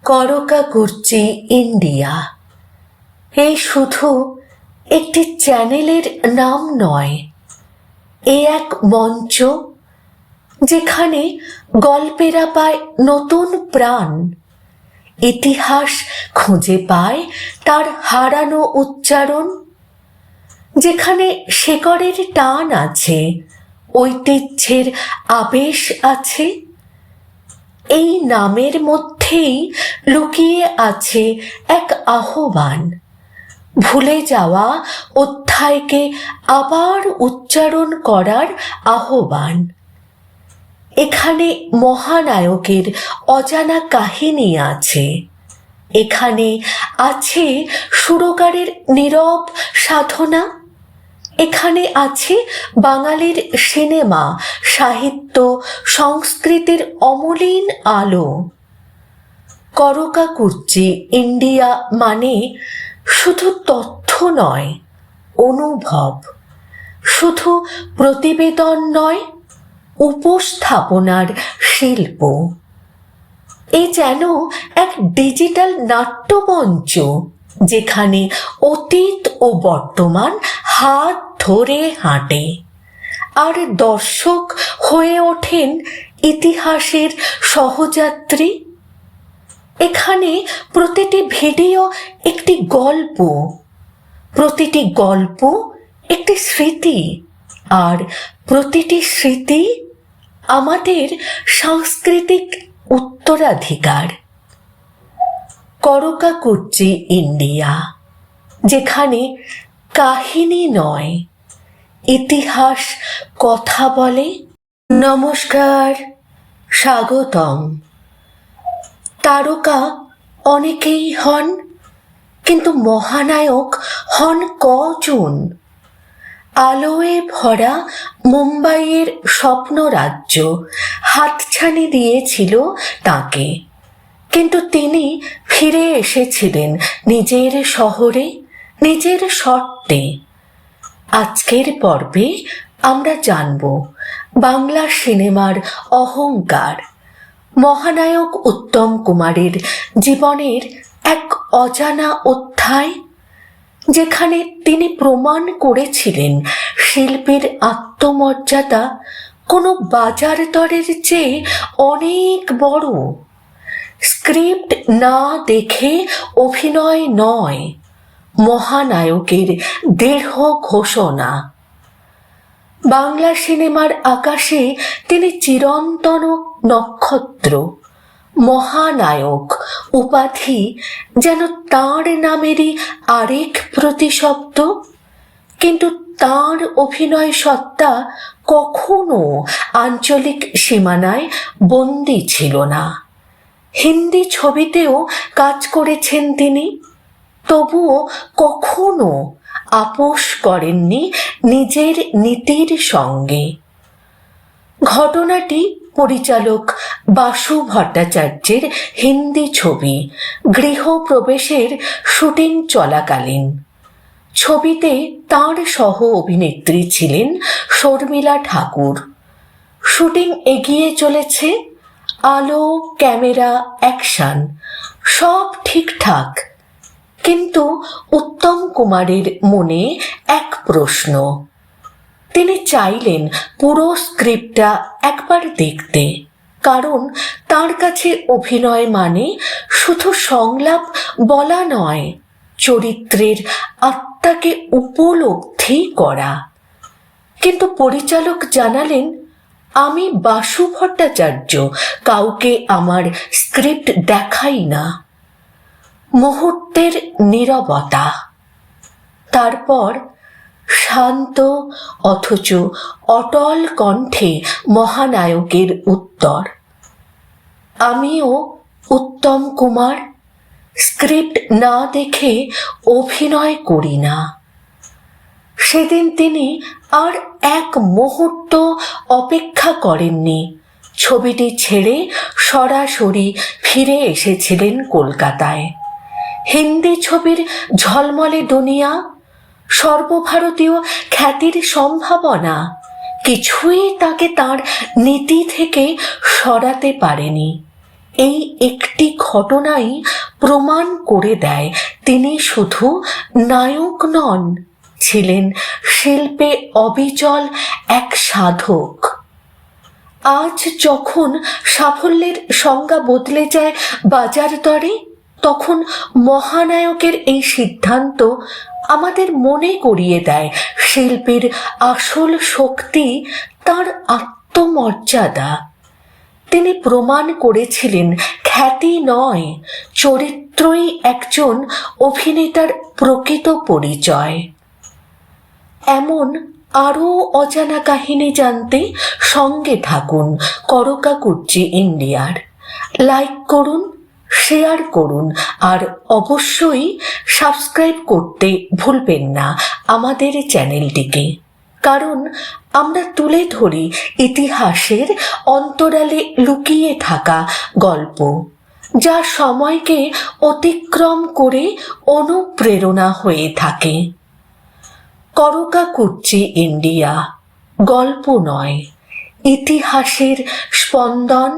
করকাকুর্চি India এই শুধু একটি চ্যানেলের নাম নয়, এ এক মঞ্চ যেখানে গল্পেরা পায় নতুন প্রাণ, ইতিহাস খুঁজে পায় তার হারানো উচ্চারণ, যেখানে শেকড়ের টান আছে, ঐতিহ্যের আবেশ আছে। এই নামের মধ্যেই লুকিয়ে আছে এক আহ্বান, ভুলে যাওয়া অধ্যায়কে আবার উচ্চারণ করার আহ্বান। এখানে মহানায়কের অজানা কাহিনী আছে, এখানে আছে সুরকারের নীরব সাধনা, এখানে আছে বাঙালির সিনেমা, সাহিত্য, সংস্কৃতির অমলিন আলো। করকাকুর্চি ইন্ডিয়া মানে শুধু তথ্য নয়, অনুভব, শুধু প্রতিবেদন নয়, উপস্থাপনার শিল্প। এ যেন এক ডিজিটাল নাট্যমঞ্চ, যেখানে অতীত ও বর্তমান হাত ধরে হাঁটে, আর দর্শক হয়ে ওঠেন ইতিহাসের সহযাত্রী। এখানে প্রতিটি ভিডিও একটি গল্প, প্রতিটি গল্প একটি স্মৃতি, আর প্রতিটি স্মৃতি আমাদের সাংস্কৃতিক উত্তরাধিকার। করকাকুর্চি ইন্ডিয়া, যেখানে কাহিনী নয়, ইতিহাস কথা বলে। নমস্কার, স্বাগতম। তারকা অনেকেই হন, কিন্তু মহানায়ক হন কজন? আলোয় ভরা মুম্বাইয়ের স্বপ্নরাজ্য হাতছানি দিয়েছিল তাকে, কিন্তু তিনি ফিরে এসেছিলেন নিজের শহরে, নিজের শর্তে। আজকের পর্বে আমরা জানব বাংলা সিনেমার অহংকার, মহানায়ক উত্তম কুমারের জীবনের এক অজানা অধ্যায়, যেখানে তিনি প্রমাণ করেছিলেন শিল্পীর আত্মমর্যাদা কোনো বাজার দরের চেয়ে অনেক বড়। স্ক্রিপ্ট না দেখে অভিনয় নয়, মহানায়কের দৃঢ় ঘোষণা। বাংলা সিনেমার আকাশে তিনি চিরন্তন নক্ষত্র, মহানায়ক উপাধি যেন তাঁর নামেরই আরেক প্রতিশব্দ। কিন্তু তাঁর অভিনয় সত্তা কখনো আঞ্চলিক সীমানায় বন্দী ছিল না। হিন্দি ছবিতেও কাজ করেছেন তিনি, তবুও কখনো আপোষ করেননি নিজের নীতির সঙ্গে। ঘটনাটি পরিচালক বাসু ভট্টাচার্যের হিন্দি ছবি গৃহপ্রবেশের শুটিং চলাকালীন। ছবিতে তাঁর সহ অভিনেত্রী ছিলেন শর্মিলা ঠাকুর। শুটিং এগিয়ে চলেছে, আলো, ক্যামেরা, অ্যাকশন সব ঠিকঠাক, কিন্তু উত্তম কুমারের মনে এক প্রশ্ন। তিনি চাইলেন পুরো স্ক্রিপ্টটা একবার দেখতে, কারণ তার কাছে অভিনয় মানে শুধু সংলাপ বলা নয়, চরিত্রের আত্মাকে উপলব্ধি করা। কিন্তু পরিচালক জানালেন, আমি বাসু ভট্টাচার্য, কাউকে আমার স্ক্রিপ্ট দেখাই না। মুহূর্তের নীরবতা, তারপর শান্ত অথচ অটল কণ্ঠে মহানায়কের উত্তর, আমিও উত্তম কুমার, স্ক্রিপ্ট না দেখে অভিনয় করি না। সেদিন তিনি আর এক মুহূর্ত অপেক্ষা করেননি। ছবিটি ছেড়ে সরাসরি ফিরে এসেছিলেন কলকাতায়। হিন্দি ছবির ঝলমলে দুনিয়া, সর্বভারতীয় খ্যাতির সম্ভাবনা কিছুই তাকে তার নীতি থেকে সরাতে পারেনি। এই একটি ঘটনাই প্রমাণ করে দেয় তিনি শুধু নায়ক নন, ছিলেন শিল্পে অবিচল এক সাধক। আজ যখন সাফল্যের সংজ্ঞা বদলে যায় বাজার দরে, তখন মহানায়কের এই সিদ্ধান্ত আমাদের মনে করিয়ে দেয় শিল্পীর আসল শক্তি তার আত্মমর্যাদা। তিনি প্রমাণ করেছিলেন খ্যাতি নয়, চরিত্রই একজন অভিনেতার প্রকৃত পরিচয়। এমন আরও অজানা কাহিনী জানতে সঙ্গে থাকুন করকাকুর্চি ইন্ডিয়ার। লাইক করুন, শেয়ার করুন, আর অবশ্যই সাবস্ক্রাইব করতে ভুলবেন না আমাদের চ্যানেলটিকে, কারণ আমরা তুলে ধরি ইতিহাসের অন্তরালে লুকিয়ে থাকা গল্প, যা সময়কে অতিক্রম করে অনুপ্রেরণা হয়ে থাকে। করকাকুর্চি ইন্ডিয়া গল্প নয়, ইতিহাসের স্পন্দন।